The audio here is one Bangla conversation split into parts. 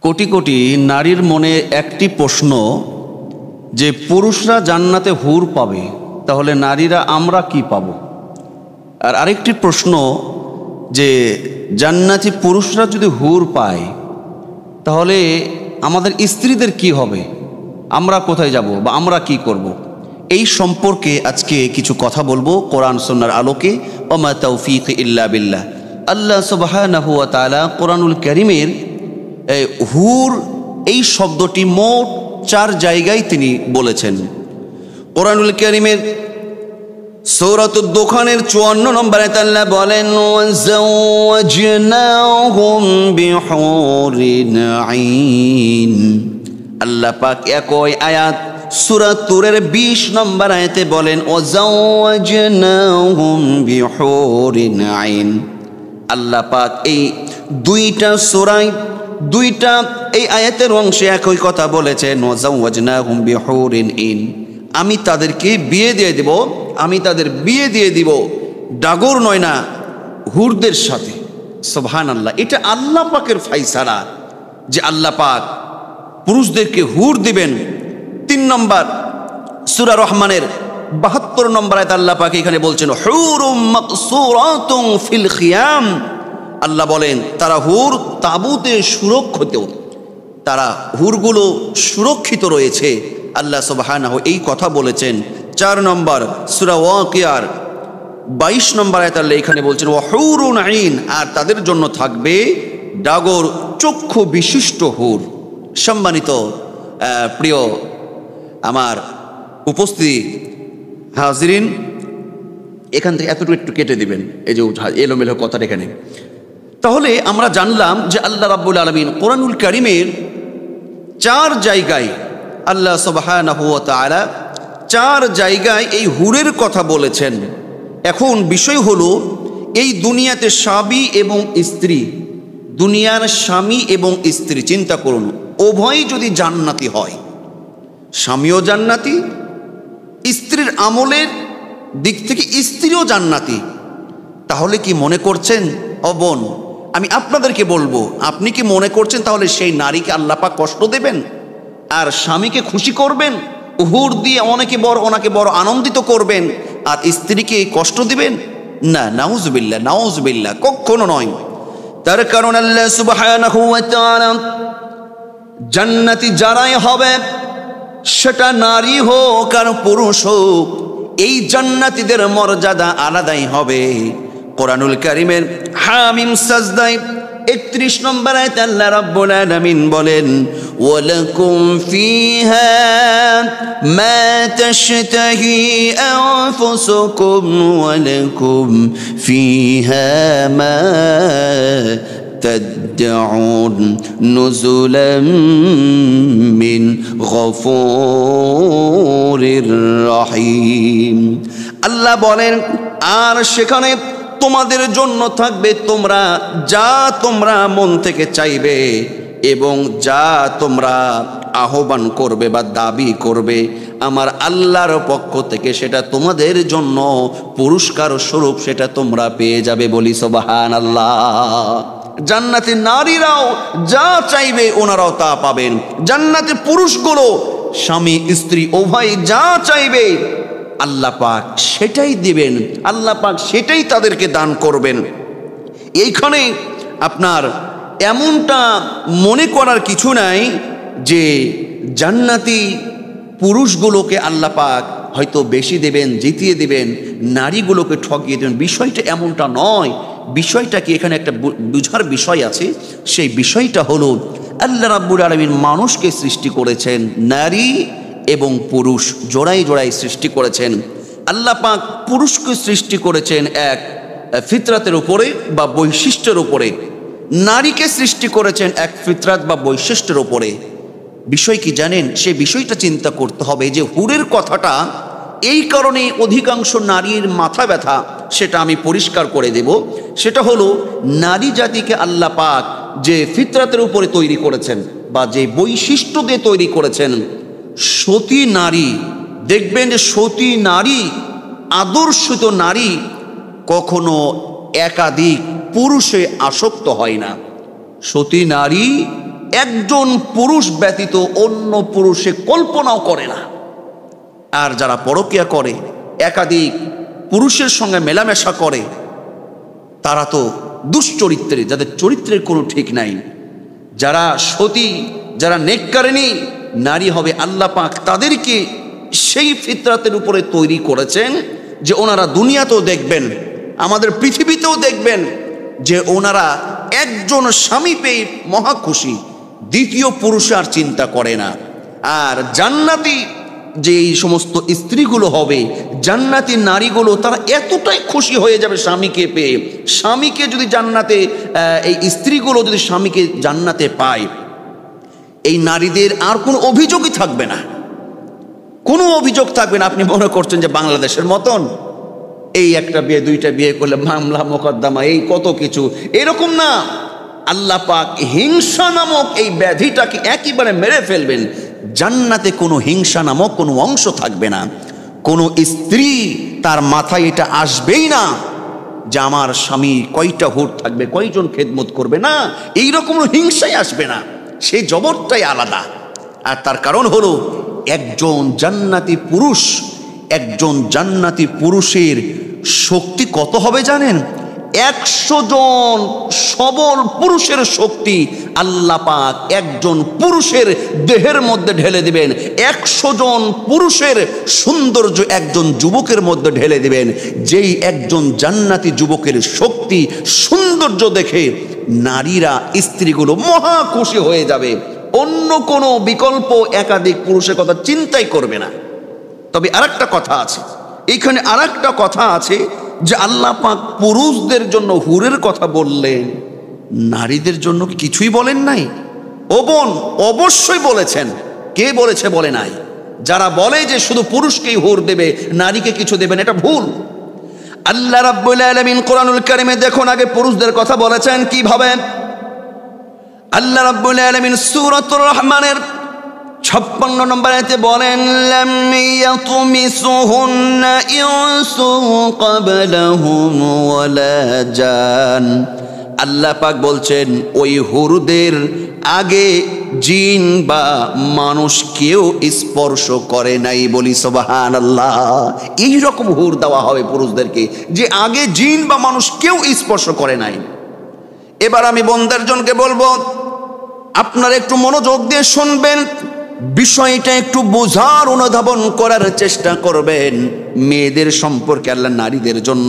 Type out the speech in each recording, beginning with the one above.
কোটি কোটি নারীর মনে একটি প্রশ্ন যে পুরুষরা জান্নাতে হুর পাবে, তাহলে নারীরা আমরা কি পাব? আর আরেকটি প্রশ্ন যে জান্নাতি পুরুষরা যদি হুর পায় তাহলে আমাদের স্ত্রীদের কি হবে, আমরা কোথায় যাব বা আমরা কি করব? এই সম্পর্কে আজকে কিছু কথা বলবো কোরআন সুন্নাহর আলোকে। ওমা তৌফিক ইল্লা বিল্লাহ। আল্লাহ সুবহানাহু ওয়া তাআলা কোরআনুল কারীমের হুর এই শব্দটি মোট 4 জায়গায় তিনি বলেছেন। কোরআনুল কারীমের সূরাতুদ দুখানের 54 নম্বর আয়াতে আল্লাহ বলেন, ওয়াজাওয়াজনাহুম বিহুরিন আইন। আল্লাহ পাক একই আয়াত সূরা তুরের 20 নম্বর আয়াতে বলেন, ওয়াজাওয়াজনাহুম বিহুরিন আইন। আল্লাহ পাক এই দুইটা সূরায় দুইটা এই আয়াতের অংশে একই কথা বলেছেন, ওয়াজাওয়াজনাহুম বিহুরিন আইন। আমি তাদেরকে বিয়ে দিয়ে দেব, আমি তাদের বিয়ে দিয়ে দিব ডাগর নয় না, হুরদের সাথে। সুবহানাল্লাহ। এটা আল্লাহ পাকের ফায়সালা যে আল্লাহ পাক পুরুষদেরকে হুর দিবেন। 3 নম্বর সূরা রহমানের 72 নম্বর আয়াতে আল্লাহ পাক এখানে বলছেন, হুরুম মাকসুরাতুন ফিল খিয়াম। আল্লাহ বলেন তারা হুর তাবুতে সুরক্ষিত, তারা হুরগুলো সুরক্ষিত রয়েছে। আল্লাহ সুবহানাহু এই কথা বলেছেন। 4 নম্বর সূরা ওয়াকিয়ার 22 নম্বর আয়াতে আল্লাহ এখানে বলছেন, ওয়াহুরুন আইন। আর তাদের জন্য থাকবে ডাগর চক্ষু বিশিষ্ট হুর। সম্মানিত প্রিয় আমার উপস্থিতি হাজিরিন, এখান থেকে এতটুকু একটু কেটে দিবেন, এই যে এলোমেলো কথাটা এখানে। তাহলে আমরা জানলাম যে আল্লাহ রাব্বুল আলামিন কোরআনুল কারীমের 4 জায়গায় আল্লাহ সুবহানাহু ওয়া তাআলা 4 জায়গায় এই হুরের কথা বলেছেন। এখন বিষয় হলো এই দুনিয়াতে স্বামী এবং স্ত্রী, দুনিয়ার স্বামী এবং স্ত্রী, চিন্তা করুন, উভয়ই যদি জান্নাতি হয়, স্বামীও জান্নাতি, স্ত্রীর আমলের দিক থেকে স্ত্রীও জান্নাতি, তাহলে কি মনে করছেন ও বোন, আমি আপনাদেরকে বলবো, আপনি কি মনে করছেন তাহলে সেই নারীকে আল্লাহ পাক কষ্ট দেবেন আর স্বামীকে খুশি করবেন, হুর দিয়ে ওনাকে বড় আনন্দিত করবেন আর স্ত্রীকে কষ্ট দিবেন? না, নাউজুবিল্লাহ, নাউজুবিল্লাহ, কখনো নয়। তার কারণ আল্লাহ সুবহানাহু ওয়া তাআলা জান্নাতি যারাই হবে, সেটা নারী হোক আর পুরুষ হোক, এই জান্নাতীদের মর্যাদা আলাদাই হবে। কোরআনুল কারীমের হামিম সাজদায় 31 নম্বর আয়াতে আল্লাহ রাব্বুল আলামিন বলেন, ওয়ালাকুম ফিহা মা তাশতাহি আনফুসুকুম ওয়ালাকুম ফিহা মা তাদউন নুজুলাম মিন গফুরির রহিম। আল্লাহ বলেন, আর সেখানে তোমাদের জন্য থাকবে তোমরা মন থেকে চাইবে এবং যা তোমরা আহ্বান করবে বা দাবি করবে আমার আল্লাহর পক্ষ থেকে, সেটা তোমাদের জন্য পুরস্কার স্বরূপ সেটা তোমরা পেয়ে যাবে। বলি সুবহানাল্লাহ। জান্নাতি নারীরাও যা চাইবে ওনারাও তা পাবেন। জান্নাতি পুরুষগুলো স্বামী স্ত্রী উভয় যা চাইবে আল্লাহ পাক সেটাই দিবেন, আল্লাহ পাক সেটাই তাদেরকে দান করবেন। এইখানে আপনার এমনটা মনে করার কিছু নাই যে জান্নাতি পুরুষগুলোকে আল্লাহ পাক হয়তো বেশি দেবেন, জিতিয়ে দেবেন, নারীগুলোকে ঠকিয়ে দেবেন, বিষয়টা এমনটা নয়। বিষয়টা কি, এখানে একটা বুঝার বিষয় আছে। সেই বিষয়টা হলো আল্লাহ রাব্বুল আলামিন মানুষকে সৃষ্টি করেছেন, নারী এবং পুরুষ জোড়ায় জোড়ায় সৃষ্টি করেছেন। আল্লাহ পাক পুরুষকে সৃষ্টি করেছেন এক ফিতরাতের উপরে বা বৈশিষ্ট্যের উপরে, নারীকে সৃষ্টি করেছেন এক ফিতরাত বা বৈশিষ্ট্যের উপরে। বিষয় কি জানেন? সেই বিষয়টা চিন্তা করতে হবে যে হুরের কথাটা এই কারণে অধিকাংশ নারীর মাথা ব্যথা, সেটা আমি পরিষ্কার করে দেব। সেটা হলো নারী জাতিকে আল্লাহ পাক যে ফিতরাতের উপরে তৈরি করেছেন বা যে বৈশিষ্ট্য দিয়ে তৈরি করেছেন, সতী নারী, দেখবেন যে সতী নারী, আদর্শিত নারী কখনো একাধিক পুরুষে আসক্ত হয় না। সতী নারী একজন পুরুষ ব্যতীত অন্য পুরুষে কল্পনাও করে না। আর যারা পরকীয়া করে, একাধিক পুরুষের সঙ্গে মেলামেশা করে, তারা তো দুশ্চরিত্রের, যাদের চরিত্রের কোনো ঠিক নাই। যারা সতী, যারা নেককারিনী নারী হবে, আল্লাহ পাক তাদেরকে সেই ফিতরাতের উপরে তৈরি করেছেন যে ওনারা দুনিয়াতেও দেখবেন, আমাদের পৃথিবীতেও দেখবেন যে ওনারা একজন স্বামী পেয়ে মহা খুশি, দ্বিতীয় পুরুষে আর চিন্তা করে না। আর জান্নাতি যে এই সমস্ত স্ত্রীগুলো হবে, জান্নাতি নারীগুলো, তারা এতটাই খুশি হয়ে যাবে স্বামীকে পেয়ে। স্বামীকে যদি জান্নাতে, এই স্ত্রীগুলো যদি স্বামীকে জান্নাতে পায়, এই নারীদের আর কোনো অভিযোগই থাকবে না, কোনো অভিযোগ থাকবে না। আপনি মনে করছেন যে বাংলাদেশের মতন এই একটা বিয়ে, দুইটা বিয়ে করলে মামলা মোকদ্দমা, এই কত কিছু, এরকম না। আল্লাহ পাক হিংসা নামক এই ব্যাধিটাকে একেবারে মেরে ফেলবেন। জান্নাতে কোনো হিংসা নামক কোনো অংশ থাকবে না। কোনো স্ত্রী তার মাথায় এটা আসবেই না যে আমার স্বামী কয়টা হুর থাকবে, কয়জন খেদমত করবে, না, এইরকম হিংসাই আসবে না। সেই জবরটাই আলাদা। আর তার কারণ হলো একজন জান্নাতি পুরুষ, একজন জান্নাতি পুরুষের শক্তি কত হবে জানেন? 100 জন সবল পুরুষের শক্তি আল্লাহ পাক একজন পুরুষের দেহের মধ্যে ঢেলে দিবেন। 100 জন পুরুষের সৌন্দর্য একজন যুবকের মধ্যে ঢেলে দিবেন। যেই একজন জান্নাতি যুবকের শক্তি, সৌন্দর্য দেখে নারীরা, স্ত্রীগুলো মহা খুশি হয়ে যাবে। অন্য কোনো বিকল্প একাধিক পুরুষের কথা চিন্তাই করবে না। তবে আরেকটা কথা আছে, এইখানে আরেকটা কথা আছে যে আল্লাহ পাক পুরুষদের জন্য হুরের কথা বললেন, নারীদের জন্য কিছুই বলেন নাই? ও বোন, অবশ্যই বলেছেন। কে বলেছে? বলে নাই। যারা বলে যে শুধু পুরুষকেই হুর দেবে, নারীকে কিছু দেবেন, এটা ভুল। আল্লাহ রাব্বুল আলামিন কোরআনুল কারীমে দেখুন আগে পুরুষদের কথা বলেছেন কিভাবে। আল্লাহ রাব্বুল আলামিন সূরাতুর রহমানের 56 নম্বর আয়াতে বলেন, লাম ইয়াতুমিসুহুন্না ইনসুন ক্বাবলাহুম ওয়ালা জান। আল্লাহ পাক বলছেন ওই হুরদের আগে জিন বা মানুষ কেউ স্পর্শ করে নাই। বলি সুবহানাল্লাহ। এইরকম হুর দেওয়া হবে পুরুষদেরকে যে আগে জিন বা মানুষ কেউ স্পর্শ করে নাই। এবার আমি বোনদের জনকে বলবো, আপনারা একটু মনোযোগ দিয়ে শুনবেন, বিষয়টা একটু বোঝার, অনুধাবন করার চেষ্টা করবেন। মেয়েদের সম্পর্কে আল্লাহ নারীদের জন্য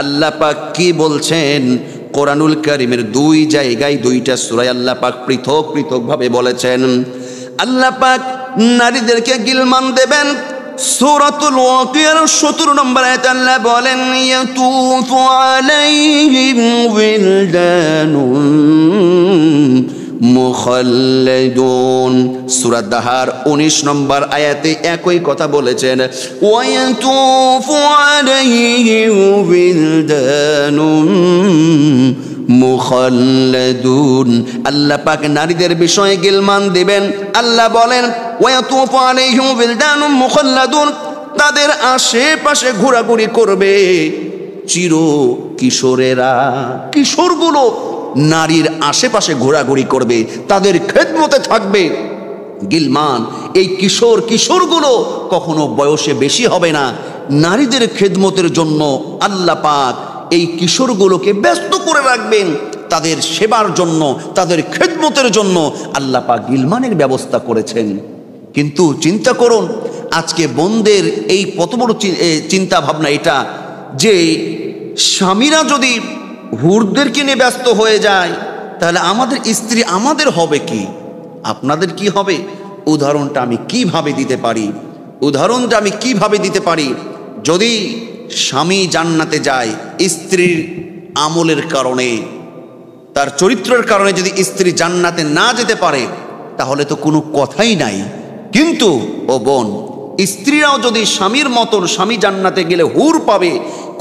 আল্লাহ পাক কি বলছেন? কোরআনুল কারীমের 2 জায়গায় 2টা সূরায় আল্লাহ পাক পৃথক পৃথক ভাবে বলেছেন। আল্লাহ পাক নারীদেরকে গিলমান দেবেন। সূরাতুল ওয়াকিয়ার 17 নম্বর আয়াতে আল্লাহ বলেন, ইয়াতুফু আলাইহিম উইলদানুন মুখাল্লাদুন। সূরা দাহার 19 নম্বর আয়াতে একই কথা বলেছেন, ওয়ায়াতুফু আলাইহিম উইলদানুন মুখাল্লাদুন। আল্লাহ পাক নারীদের বিষয়ে গিলমান দিবেন। আল্লাহ বলেন, ওয়ায়াতুফু আলাইহিম উইলদানুন মুখাল্লাদুন, তাদের আশেপাশে ঘোরাঘুরি করবে চির কিশোরেরা। কিশোরগুলো নারীর আশেপাশে ঘোরাঘুরি করবে, তাদের খেদমতে থাকবে। গিলমান, এই কিশোরগুলো কখনো বয়সে বেশি হবে না। নারীদের খেদমতের জন্য আল্লাহ পাক এই কিশোরগুলোকে ব্যস্ত করে রাখবেন। তাদের সেবার জন্য, তাদের খেদমতের জন্য আল্লাহ পাক গিলমানের ব্যবস্থা করেছেন। কিন্তু চিন্তা করুন, আজকে বোনদের এই কত বড় চিন্তা ভাবনা এটা যে স্বামীরা যদি হুরদেরকে নিয়ে ব্যস্ত হয়ে যায়, তাহলে আমাদের স্ত্রী আমাদের হবে কি? আপনাদের কি হবে? উদাহরণটা আমি কিভাবে দিতে পারি? যদি স্বামী জান্নাতে যায়, স্ত্রীর আমলের কারণে, তার চরিত্রের কারণে যদি স্ত্রী জান্নাতে না যেতে পারে, তাহলে তো কোনো কথাই নাই। কিন্তু ও বোন, স্ত্রীরাও যদি স্বামীর মতন, স্বামী জান্নাতে গেলে হুর পাবে,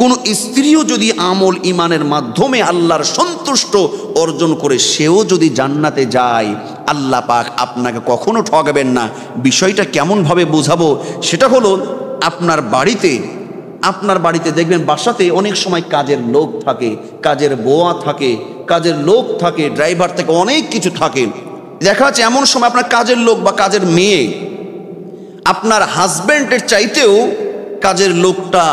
কোন স্ত্রীও যদি আমল ইমানের মাধ্যমে আল্লাহর সন্তুষ্ট অর্জন করে সেও যদি জান্নাতে যায়, আল্লাহ পাক আপনাকে কখনো ঠকাবেন না। বিষয়টা কেমনভাবে বোঝাবো? সেটা হলো, আপনার বাড়িতে দেখবেন বাসাতে অনেক সময় কাজের লোক থাকে, কাজের বোয়া থাকে, কাজের লোক থাকে, ড্রাইভার থাকে, অনেক কিছু থাকে। দেখা যাচ্ছে এমন সময় আপনার কাজের লোক বা কাজের মেয়ে আপনার হাজব্যান্ডের চাইতেও কাজের লোকটা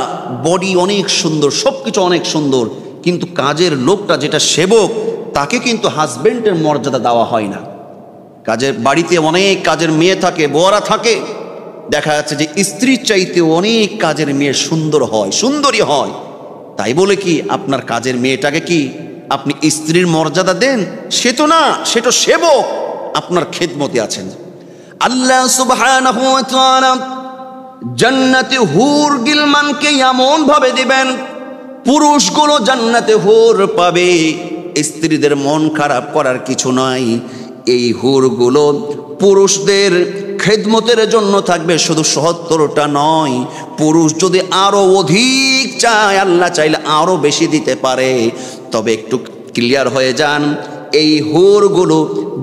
বডি অনেক সুন্দর, সব কিছু অনেক সুন্দর, কিন্তু কাজের লোকটা যেটা সেবক তাকে কিন্তু হাজব্যান্ডের মর্যাদা দেওয়া হয় না। কাজের বাড়িতে অনেক কাজের মেয়ে থাকে, বউরা থাকে, দেখা যাচ্ছে যে স্ত্রীর চাইতে অনেক কাজের মেয়ে সুন্দর হয়, সুন্দরী হয়। তাই বলে কি আপনার কাজের মেয়েটাকে কি আপনি স্ত্রীর মর্যাদা দেন? সে তো না, সে তো সেবক, আপনার খেদমতে আছেন। আল্লাহ সুবহানাহু ওয়া তাআলা জান্নাতে হুর গিলমানকে এমন ভাবে দিবেন, পুরুষগুলো জান্নাতে হুর পাবে, স্ত্রীদের মন খারাপ করার কিছু নাই। এই হুরগুলো পুরুষদের খেদমতের জন্য থাকবে, শুধু ৭০টা নয়, পুরুষ যদি আরো অধিক চায়, আল্লাহ চাইলে আরো বেশি দিতে পারে। তবে একটু ক্লিয়ার হয়ে যান, এই হুরগুলো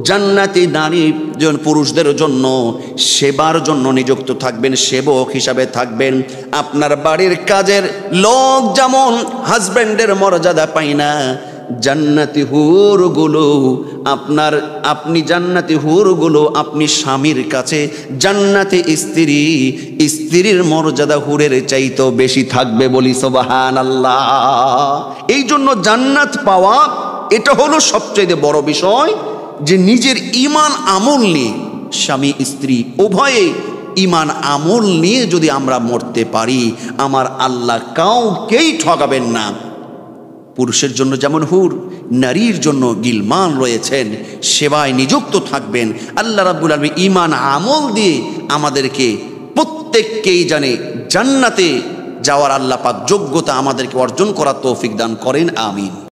জান্নাতি নারী পুরুষদের জন্য সেবার জন্য নিযুক্ত থাকবেন, সেবক হিসাবে থাকবেন। আপনার বাড়ির কাজের লোক যেমন হাজব্যান্ডের মর্যাদা পায় না, জান্নাতি হুরগুলো আপনি জান্নাতি হুরগুলো আপনি স্বামীর কাছে জান্নাতি স্ত্রীর মর্যাদা হুরের চাইতেও বেশি থাকবে, বলি সুবহানাল্লাহ। এই জন্য জান্নাত পাওয়া এটা হলো সবচেয়ে বড় বিষয়, যে নিজের ঈমান আমল নিয়ে, স্বামী স্ত্রী উভয়ে ঈমান আমল নিয়ে যদি আমরা মরতে পারি, আমার আল্লাহ কাউকেই ঠকাবেন না। পুরুষের জন্য যেমন হুর, নারীর জন্য গিলমান রয়েছেন, সেবায় নিযুক্ত থাকবেন। আল্লাহ রাব্বুল আলামিন ঈমান আমল দিয়ে আমাদেরকে প্রত্যেককেই জানে জান্নাতে যাওয়ার আল্লাহ পাক যোগ্যতা আমাদেরকে অর্জন করার তৌফিক দান করেন, আমিন।